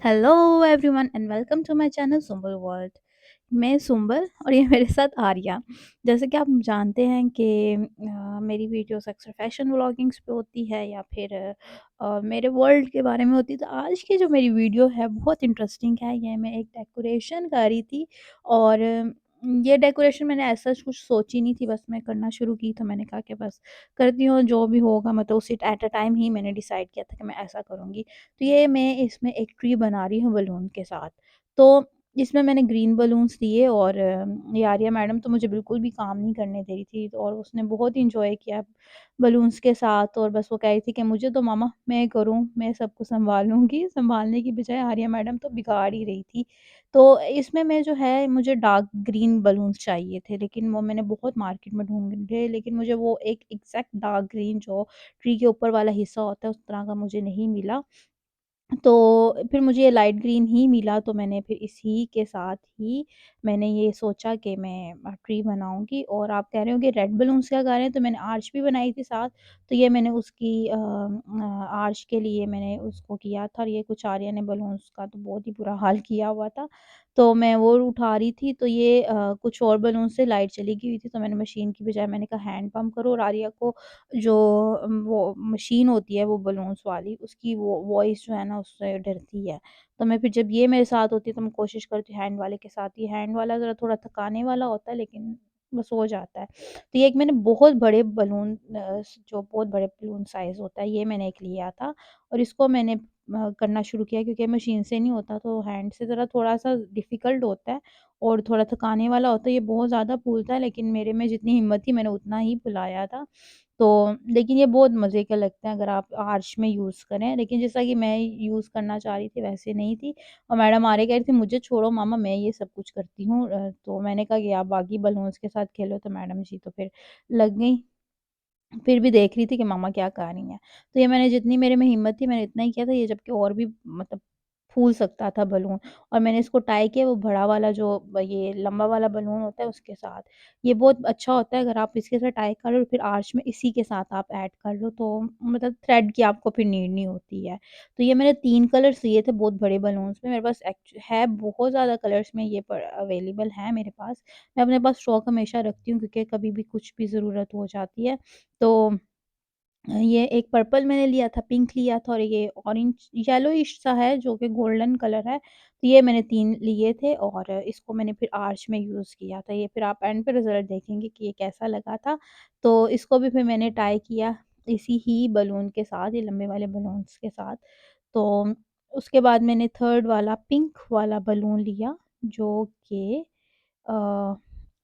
Hello everyone and welcome to my channel Sumbal world. मैं सुंबल और ये मेरे साथ आर्या। जैसे कि आप जानते हैं कि मेरी वीडियोस अक्सर फैशन व्लॉगिंग्स पे होती है या फिर मेरे वर्ल्ड के बारे में होती है। तो आज की जो मेरी वीडियो है बहुत इंटरेस्टिंग है। ये मैं एक डेकोरेशन कर रही थी और ये डेकोरेशन मैंने ऐसा कुछ सोची नहीं थी, बस मैं करना शुरू की तो मैंने कहा कि बस करती हूँ, जो भी होगा मतलब उसी एट अ टाइम ही मैंने डिसाइड किया था कि मैं ऐसा करूँगी। तो ये मैं इसमें एक ट्री बना रही हूँ बलून के साथ। तो इसमें मैंने ग्रीन बलून्स लिए और ये आर्या मैडम तो मुझे बिल्कुल भी काम नहीं करने दे रही थी, तो और उसने बहुत एन्जॉय किया बलून्स के साथ। और बस वो कह रही थी कि मुझे तो मामा मैं करूँ, मैं सबको सँभालूँगी। सँभालने की बजाय आर्या मैडम तो बिगाड़ ही रही थी। तो इसमें मैं जो है मुझे डार्क ग्रीन बलून्स चाहिए थे, लेकिन वो मैंने बहुत मार्केट में ढूँढे, लेकिन मुझे वो एक एग्ज़ैक्ट डार्क ग्रीन जो ट्री के ऊपर वाला हिस्सा होता है उस तरह का मुझे नहीं मिला। तो फिर मुझे ये लाइट ग्रीन ही मिला, तो मैंने फिर इसी के साथ ही मैंने ये सोचा कि मैं ट्री बनाऊँगी। और आप कह रहे हो कि रेड बलून्स क्या कर रहे हैं, तो मैंने आर्च भी बनाई थी साथ। तो ये मैंने उसकी आर्च के लिए मैंने उसको किया था, और ये कुछ आर्या ने बलून्स का तो बहुत ही बुरा हाल किया हुआ था। तो मैं वो उठा रही थी, तो ये कुछ और बलून से लाइट चली गई हुई थी, तो मैंने मशीन की बजाय मैंने कहा हैंड पंप करो। और आर्या को जो वो मशीन होती है वो बलून्स वाली, उसकी वो वॉइस जो है ना उससे डरती है। तो मैं फिर जब ये मेरे साथ होती है तो मैं कोशिश करती हूँ हैंड वाले के साथ ही। हैंड वाला ज़रा थोड़ा थकाने वाला होता है, लेकिन बस हो जाता है। तो ये एक मैंने बहुत बड़े बलून जो बहुत बड़े बलून साइज़ होता है ये मैंने एक लिया था, और इसको मैंने करना शुरू किया क्योंकि मशीन से नहीं होता तो हैंड से ज़रा थोड़ा-सा डिफ़िकल्ट होता है और थोड़ा थकाने वाला होता है। ये बहुत ज़्यादा फूलता है, लेकिन मेरे में जितनी हिम्मत थी मैंने उतना ही फुलाया था। तो लेकिन ये बहुत मज़े के लगते हैं अगर आप आर्च में यूज़ करें, लेकिन जैसा कि मैं यूज़ करना चाह रही थी वैसे नहीं थी। और मैडम आरे कह रही थी मुझे छोड़ो मामा, मैं ये सब कुछ करती हूँ। तो मैंने कहा कि आप बाकी बलून्स के साथ खेलो, तो मैडम जी तो फिर लग गईं। फिर भी देख रही थी कि मम्मा क्या कर रही हैं। तो ये मैंने जितनी मेरे में हिम्मत थी मैंने इतना ही किया था, ये जबकि और भी मतलब फूल सकता था बलून। और मैंने इसको टाई किया वो बड़ा वाला जो ये लंबा वाला बलून होता है उसके साथ। ये बहुत अच्छा होता है अगर आप इसके साथ टाई कर लो, फिर आर्च में इसी के साथ आप ऐड कर लो, तो मतलब थ्रेड की आपको फिर नीड नहीं होती है। तो ये मैंने 3 कलर्स लिए थे बहुत बड़े बलून्स में। मेरे पास है बहुत ज़्यादा कलर्स में, ये अवेलेबल है मेरे पास। मैं अपने पास स्टॉक हमेशा रखती हूँ क्योंकि कभी भी कुछ भी ज़रूरत हो जाती है। तो ये एक पर्पल मैंने लिया था, पिंक लिया था और ये ऑरेंज येलोइश सा है जो कि गोल्डन कलर है। तो ये मैंने 3 लिए थे और इसको मैंने फिर आर्च में यूज़ किया था। ये फिर आप एंड पे रिज़ल्ट देखेंगे कि ये कैसा लगा था। तो इसको भी फिर मैंने टाई किया इसी ही बलून के साथ, ये लंबे वाले बलून्स के साथ। तो उसके बाद मैंने 3rd वाला पिंक वाला बलून लिया जो कि अ,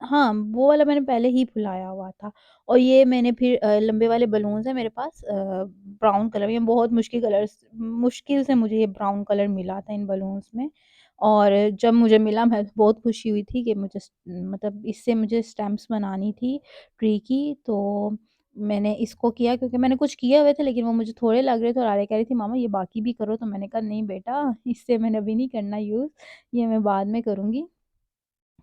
हाँ, वो वाला मैंने पहले ही फुलाया हुआ था। और ये मैंने फिर लंबे वाले बलून्स हैं मेरे पास ब्राउन कलर में, बहुत मुश्किल से मुझे ये ब्राउन कलर मिला था इन बलून्स में। और जब मुझे मिला मैं तो बहुत खुशी हुई थी कि मुझे मतलब इससे मुझे स्टैम्प्स बनानी थी ट्री की। तो मैंने इसको किया क्योंकि मैंने कुछ किए हुए थे लेकिन वो मुझे थोड़े लग रहे थे और आर्या कह रही थी मामा ये बाकी भी करो, तो मैंने कहा नहीं बेटा इससे मैंने अभी नहीं करना यूज़, ये मैं बाद में करूँगी।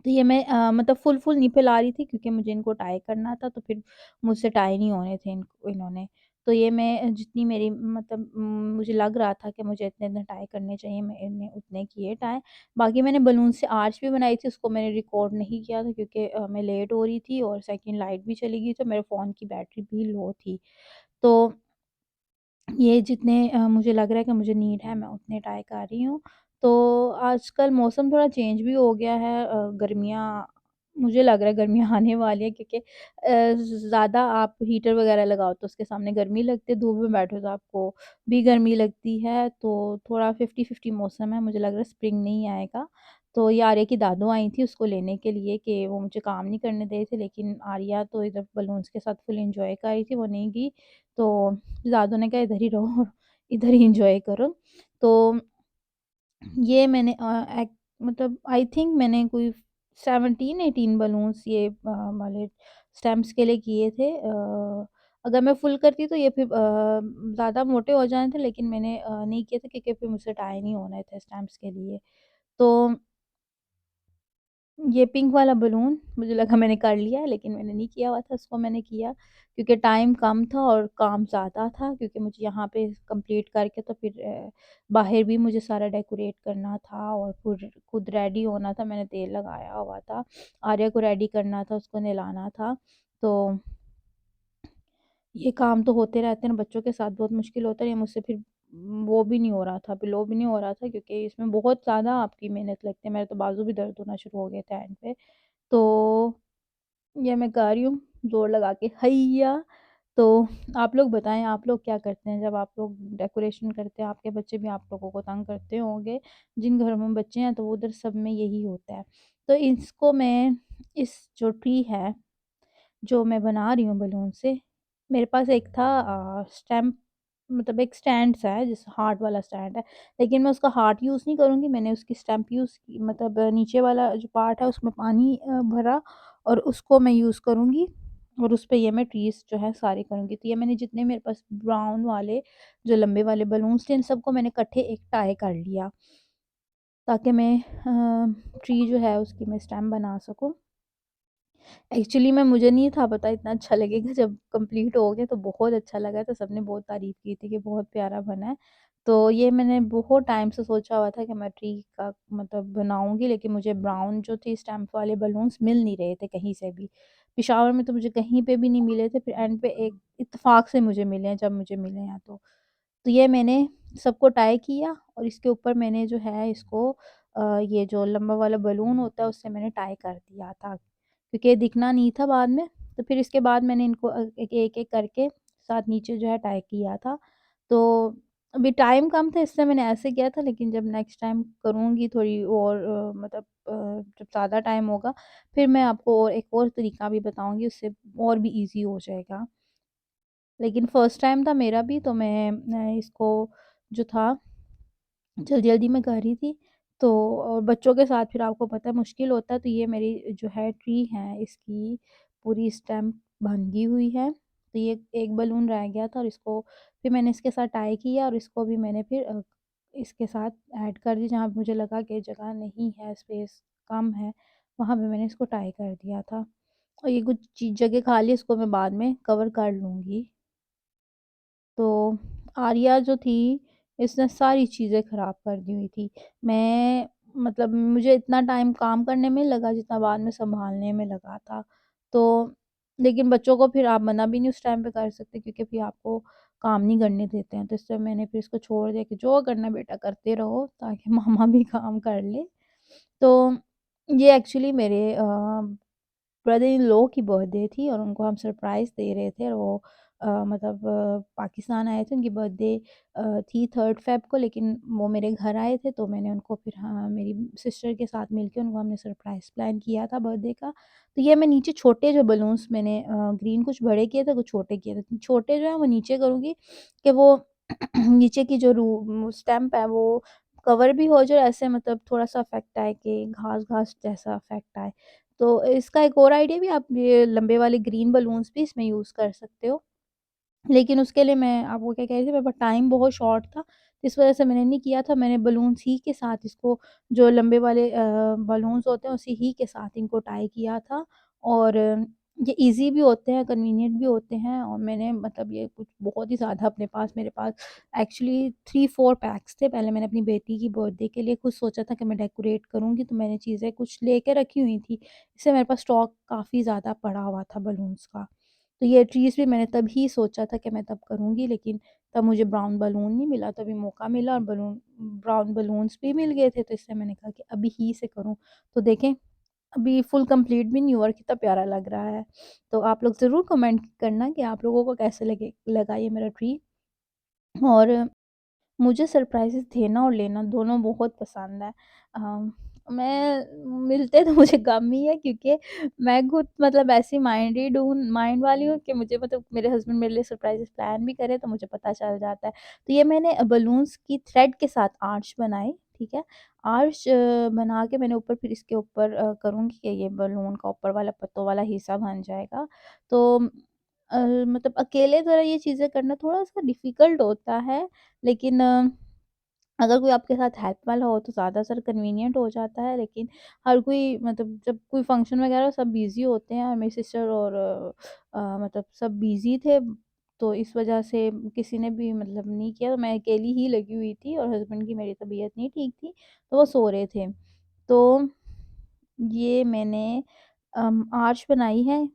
तो ये मैं मतलब फुल नहीं फैला रही थी क्योंकि मुझे इनको टाई करना था, तो फिर मुझसे टाई नहीं होने थे इन्होंने। तो ये मैं जितनी मेरी मतलब मुझे लग रहा था कि मुझे इतने-इतने टाई करने चाहिए, मैंने उतने किए टाई। बाकी मैंने बलून से आर्च भी बनाई थी, उसको मैंने रिकॉर्ड नहीं किया था क्योंकि मैं लेट हो रही थी और सेकंड लाइट भी चली गई, तो मेरे फ़ोन की बैटरी भी लो थी। तो ये जितने मुझे लग रहा है कि मुझे नीड है मैं उतने ट्राई कर रही हूँ। तो आजकल मौसम थोड़ा चेंज भी हो गया है, गर्मियाँ मुझे लग रहा है गर्मियाँ आने वाली है क्योंकि ज़्यादा आप हीटर वग़ैरह लगाओ तो उसके सामने गर्मी लगती है, धूप में बैठो तो आपको भी गर्मी लगती है। तो थोड़ा 50-50 मौसम है, मुझे लग रहा है स्प्रिंग नहीं आएगा। तो ये आर्या की दादू आई थी उसको लेने के लिए कि वो मुझे काम नहीं करने दे रही थी, लेकिन आर्या तो इधर बलून्स के साथ फुल एन्जॉय कर रही थी, वो नहीं गई। तो दादू ने कहा इधर ही रहो और इधर ही एन्जॉय करो। तो ये मैंने मतलब आई थिंक मैंने कोई 17-18 बलून्स ये वाले स्टैम्प्स के लिए किए थे। अगर मैं फुल करती तो ये फिर ज़्यादा मोटे हो जाने थे, लेकिन मैंने नहीं किए थे क्योंकि फिर मुझसे टाई नहीं होने थे स्टैम्प्स के लिए। तो ये पिंक वाला बलून मुझे लगा मैंने कर लिया है, लेकिन मैंने नहीं किया हुआ था, उसको मैंने किया क्योंकि टाइम कम था और काम ज़्यादा था, क्योंकि मुझे यहाँ पे कंप्लीट करके तो फिर बाहर भी मुझे सारा डेकोरेट करना था और फिर खुद रेडी होना था। मैंने तेल लगाया हुआ था, आर्या को रेडी करना था, उसको नहलाना था। तो ये काम तो होते रहते हैं ना, बच्चों के साथ बहुत मुश्किल होता है। ये मुझसे फिर वो भी नहीं हो रहा था, पिलो भी नहीं हो रहा था, क्योंकि इसमें बहुत ज़्यादा आपकी मेहनत लगती है। मेरे तो बाजू भी दर्द होना शुरू हो गए थे एंड पे। तो ये मैं कर रही हूँ ज़ोर लगा के हैया। तो आप लोग बताएँ, आप लोग क्या करते हैं जब आप लोग डेकोरेशन करते हैं? आपके बच्चे भी आप लोगों को तंग करते होंगे। जिन घरों में बच्चे हैं तो वो उधर सब में यही होता है। तो इसको मैं, इस जो ट्री है, जो मैं बना रही हूँ बलून से, मेरे पास एक था स्टैम्प, मतलब एक स्टैंड सा है जिस हार्ट वाला स्टैंड है, लेकिन मैं उसका हार्ट यूज़ नहीं करूँगी, मैंने उसकी स्टैम्प यूज़ की, मतलब नीचे वाला जो पार्ट है उसमें पानी भरा और उसको मैं यूज़ करूँगी और उस पे ये मैं ट्रीज़ जो है सारे करूँगी। तो ये मैंने जितने मेरे पास ब्राउन वाले जो लंबे वाले बलून्स थे, इन सबको मैंने इकट्ठे एक टाई कर लिया, ताकि मैं ट्री जो है उसकी मैं स्टेम बना सकूँ। एक्चुअली में मुझे नहीं था पता इतना अच्छा लगेगा, जब कंप्लीट हो गया तो बहुत अच्छा लगा, तो सबने बहुत तारीफ़ की थी कि बहुत प्यारा बना है। तो ये मैंने बहुत टाइम से सोचा हुआ था कि मैं ट्री का मतलब बनाऊँगी, लेकिन मुझे ब्राउन जो थे स्टैम्प वाले बलून्स मिल नहीं रहे थे कहीं से भी। पेशावर में तो मुझे कहीं पे भी नहीं मिले थे, फिर एंड पे एक इत्तेफ़ाक से मुझे मिले हैं, जब मुझे मिले हैं तो। तो ये मैंने सबको टाई किया और इसके ऊपर मैंने जो है इसको ये जो लंबा वाला बलून होता है उससे मैंने टाई कर दिया था, क्योंकि ये दिखना नहीं था बाद में। तो फिर इसके बाद मैंने इनको एक-एक करके साथ नीचे जो है टाई किया था। तो अभी टाइम कम था इसलिए मैंने ऐसे किया था, लेकिन जब नेक्स्ट टाइम करूँगी थोड़ी और मतलब जब ज़्यादा टाइम होगा, फिर मैं आपको और एक और तरीका भी बताऊँगी, उससे और भी ईज़ी हो जाएगा। लेकिन फर्स्ट टाइम था मेरा भी, तो मैं इसको जो था जल्दी-जल्दी में कर रही थी। तो और बच्चों के साथ फिर आपको पता है मुश्किल होता है, तो ये मेरी जो है ट्री है इसकी पूरी स्टेम बंधी हुई है। तो ये एक बलून रह गया था और इसको फिर मैंने इसके साथ टाई किया और इसको भी मैंने फिर इसके साथ ऐड कर दी, जहाँ पे मुझे लगा कि जगह नहीं है, स्पेस कम है, वहाँ पे मैंने इसको टाई कर दिया था। और ये कुछ जगह खाली है, इसको मैं बाद में कवर कर लूँगी। तो आर्या जो थी, इसने सारी चीज़ें ख़राब कर दी हुई थी। मैं मतलब मुझे इतना टाइम काम करने में लगा जितना बाद में सँभालने में लगा था। तो लेकिन बच्चों को फिर आप मना भी नहीं उस टाइम पे कर सकते, क्योंकि फिर आपको काम नहीं करने देते हैं। तो इसलिए मैंने फिर इसको छोड़ दिया कि जो करना है बेटा करते रहो, ताकि मामा भी काम कर ले। तो ये एक्चुअली मेरे ब्रदर इन लॉ की बर्थडे थी और उनको हम सरप्राइज़ दे रहे थे, और वो मतलब पाकिस्तान आए थे, उनकी बर्थडे थी 3 फ़ेब को, लेकिन वो मेरे घर आए थे, तो मैंने उनको फिर, हाँ, मेरी सिस्टर के साथ मिलके उनको हमने सरप्राइज़ प्लान किया था बर्थडे का। तो ये मैं नीचे छोटे जो बलून्स मैंने ग्रीन कुछ बड़े किए थे, कुछ छोटे किए थे। छोटे जो हैं वो नीचे करूँगी कि वो नीचे की जो स्टेम्प है वो कवर भी हो जाए, ऐसे मतलब थोड़ा-सा इफ़ेक्ट आए कि घास-घास जैसा इफ़ेक्ट आए। तो इसका एक और आइडिया भी, आप ये लंबे वाले ग्रीन बलून्स भी इसमें यूज़ कर सकते हो। लेकिन उसके लिए मैं आपको क्या कह रही थी, मेरे पास टाइम बहुत शॉर्ट था, इस वज़ह से मैंने नहीं किया था। मैंने बलून्स ही के साथ इसको, जो लंबे वाले बलून्स होते हैं उसी ही के साथ इनको टाई किया था, और ये ईज़ी भी होते हैं, कन्वीनिएंट भी होते हैं, और मैंने मतलब ये कुछ बहुत ही ज़्यादा अपने पास, मेरे पास एक्चुअली 3-4 पैक्स थे। पहले मैंने अपनी बेटी की बर्थडे के लिए खुद सोचा था कि मैं डेकोरेट करूँगी, तो मैंने चीज़ें कुछ लेके रखी हुई थी। इससे मेरे पास स्टॉक काफ़ी ज़्यादा पड़ा हुआ था बलून्स का। तो ये चीज़ भी मैंने तभी सोचा था कि मैं तब करूँगी, लेकिन तब मुझे ब्राउन बलून नहीं मिला, तभी मौका मिला और ब्राउन बलून्स भी मिल गए थे, तो इसलिए मैंने कहा कि अभी ही से करूँ। तो देखें, अभी फुल कंप्लीट भी नहीं हुआ और कितना प्यारा लग रहा है। तो आप लोग ज़रूर कमेंट करना कि आप लोगों को कैसे लगा ये मेरा ट्री। और मुझे सरप्राइज़ेज़ देना और लेना दोनों बहुत पसंद है। मैं मिलते तो मुझे कम ही है, क्योंकि मैं खुद मतलब ऐसी माइंड वाली हूँ कि मुझे मतलब मेरे हस्बैंड मेरे लिए सरप्राइज़ेज़ प्लान भी करें तो मुझे पता चल जाता है। तो ये मैंने बलून्स की थ्रेड के साथ आर्च बनाई, ठीक है? आर्च बना के मैंने ऊपर फिर इसके ऊपर करूँगी कि ये बलून का ऊपर वाला पत्तों वाला हिस्सा बन जाएगा। तो मतलब अकेले ज़रा ये चीज़ें करना थोड़ा-सा डिफ़िकल्ट होता है, लेकिन अगर कोई आपके साथ हेल्प वाला हो तो ज़्यादा सर कन्वीनिएंट हो जाता है, लेकिन हर कोई मतलब जब कोई फंक्शन वगैरह सब बिज़ी होते हैं और मेरी सिस्टर और मतलब सब बिज़ी थे, तो इस वजह से किसी ने भी मतलब नहीं किया, तो मैं अकेली ही लगी हुई थी और हस्बैंड की मेरी तबीयत नहीं ठीक थी, तो वो सो रहे थे। तो ये मैंने आर्च बनाई है।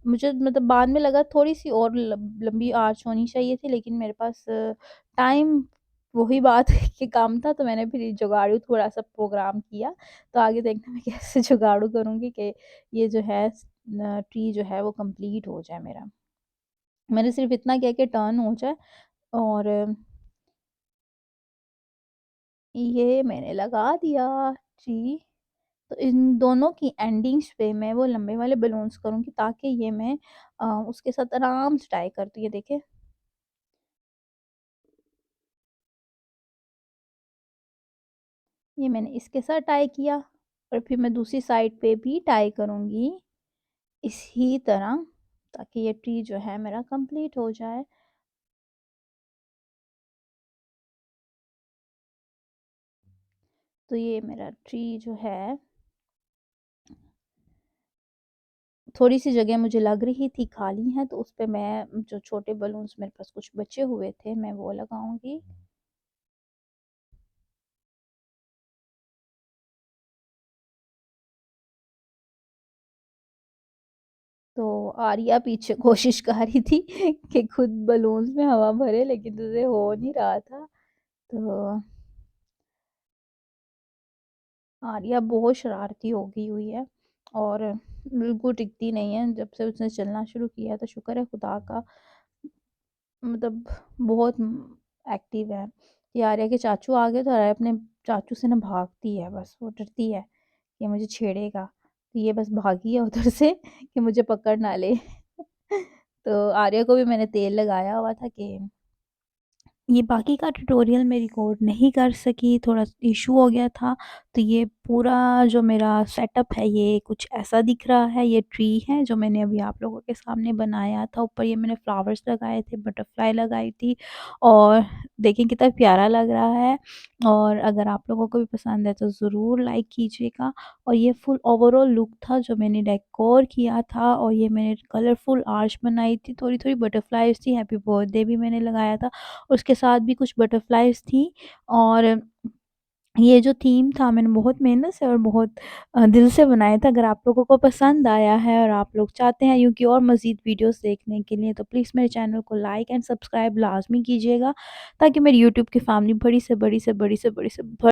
मुझे मतलब बाद में लगा थोड़ी-सी और लंबी आर्च होनी चाहिए थी, लेकिन मेरे पास टाइम वही बात है कि कम था, तो मैंने फिर जुगाड़ू थोड़ा-सा प्रोग्राम किया। तो आगे देखना मैं कैसे जुगाड़ू करूँगी कि ये जो है ट्री जो है वो कंप्लीट हो जाए मेरा। मैंने सिर्फ़ इतना किया कि टर्न हो जाए और ये मैंने लगा दिया ट्री। तो इन दोनों की एंडिंग्स पे मैं वो लंबे वाले बलून्स करूँगी, ताकि ये मैं उसके साथ आराम से टाई कर दूँ। ये देखिए, ये मैंने इसके साथ टाई किया और फिर मैं दूसरी साइड पे भी टाई करूँगी इसी तरह, ताकि ये ट्री जो है मेरा कंप्लीट हो जाए। तो ये मेरा ट्री जो है, थोड़ी-सी जगह मुझे लग रही थी खाली है, तो उस पे मैं जो छोटे बलून्स मेरे पास कुछ बचे हुए थे, मैं वो लगाऊँगी। तो आर्या पीछे कोशिश कर रही थी कि खुद बलून्स में हवा भरे, लेकिन उससे हो नहीं रहा था। तो आर्या बहुत शरारती हो गई हुई है और बिल्कुल टिकती नहीं है। जब से उसने चलना शुरू किया, तो शुक्र है खुदा का, मतलब बहुत एक्टिव है। ये आर्या के चाचू आ गए तो आर्या अपने चाचू से ना भागती है, बस वो डरती है कि मुझे छेड़ेगा। तो ये बस भागी है उधर से कि मुझे पकड़ ना ले। तो आर्या को भी मैंने तेल लगाया हुआ था कि ये बाकी का ट्यूटोरियल मैं रिकॉर्ड नहीं कर सकी, थोड़ा इशू हो गया था। तो ये पूरा जो मेरा सेटअप है ये कुछ ऐसा दिख रहा है। ये ट्री है जो मैंने अभी आप लोगों के सामने बनाया था। ऊपर ये मैंने फ्लावर्स लगाए थे, बटरफ्लाई लगाई थी और देखिए कितना प्यारा लग रहा है। और अगर आप लोगों को भी पसंद है तो ज़रूर लाइक कीजिएगा। और ये फुल ओवरऑल लुक था जो मैंने डेकोर किया था, और ये मैंने कलरफुल आर्च बनाई थी, थोड़ी-थोड़ी बटरफ्लाइज़ थी, हैप्पी बर्थडे भी मैंने लगाया था। उसके साथ भी कुछ बटरफ्लाइज़ थी। और ये जो थीम था मैंने बहुत मेहनत से और बहुत दिल से बनाया था। अगर आप लोगों को पसंद आया है और आप लोग चाहते हैं यूँ की और मज़ीद वीडियोज़ देखने के लिए, तो प्लीज़ मेरे चैनल को लाइक एंड सब्सक्राइब लाज़मी कीजिएगा, ताकि मेरी यूट्यूब की फैमिली बड़ी से बड़ी से बड़ी से बड़ी से ब